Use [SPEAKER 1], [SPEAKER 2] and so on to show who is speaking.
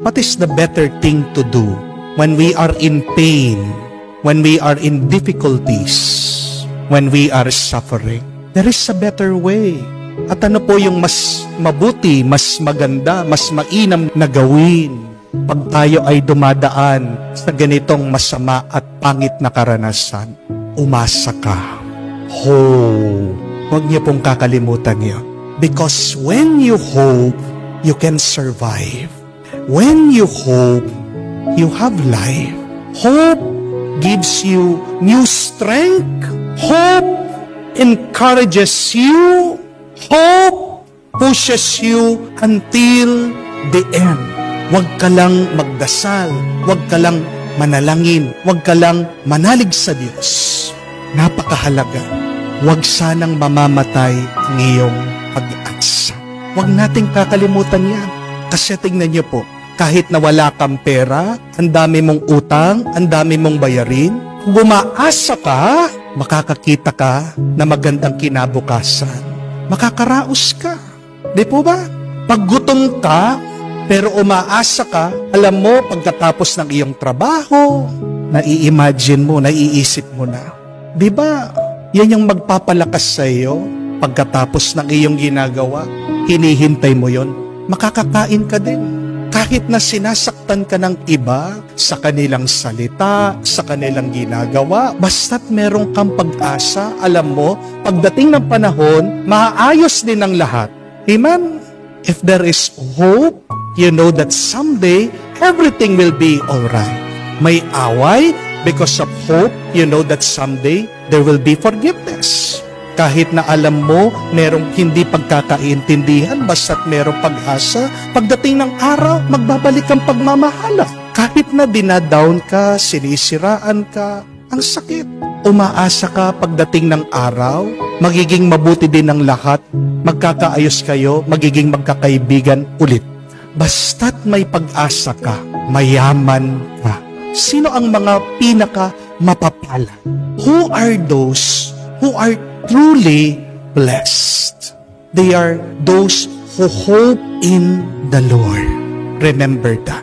[SPEAKER 1] What is the better thing to do when we are in pain, when we are in difficulties, when we are suffering? There is a better way. At ano po yung mas mabuti, mas maganda, mas mainam na gawin pag tayo ay dumadaan sa ganitong masama at pangit na karanasan? Umasa ka. Huwag niyo pong kakalimutan niyo. Because when you hope, you can survive. When you hope, you have life. Hope gives you new strength. Hope encourages you. Hope pushes you until the end. Huwag ka lang magdasal. Huwag ka lang manalangin. Huwag ka lang manalig sa Diyos. Napakahalaga. Huwag sanang mamamatay ang iyong pag-asa. Huwag nating kakalimutan yan. Kasi tingnan niyo po, kahit na wala kang pera, ang dami mong utang, ang dami mong bayarin, kung umaasa ka, makakakita ka na magandang kinabukasan. Makakaraos ka. Di po ba? Pag gutom ka, pero umaasa ka, alam mo, pagkatapos ng iyong trabaho, nai-imagine mo, naiisip mo na. Di ba? Yan yung magpapalakas sa iyo. Pagkatapos ng iyong ginagawa, hinihintay mo yon. Makakakain ka din. Kahit na sinasaktan ka ng iba sa kanilang salita, sa kanilang ginagawa, basta't merong kang pag-asa, alam mo, pagdating ng panahon, maayos din ang lahat. Amen? If there is hope, you know that someday, everything will be alright. May away, because of hope, you know that someday, there will be forgiveness. Kahit na alam mo, merong hindi pagkakaintindihan, basta't merong pag-asa, pagdating ng araw, magbabalik ang pagmamahala. Kahit na dinadown ka, sinisiraan ka, ang sakit. Umaasa ka pagdating ng araw, magiging mabuti din ang lahat, magkakaayos kayo, magiging magkakaibigan ulit. Basta't may pag-asa ka, mayaman ka. Sino ang mga pinaka mapapala? Who are those who are truly blessed? They are those who hope in the Lord. Remember that.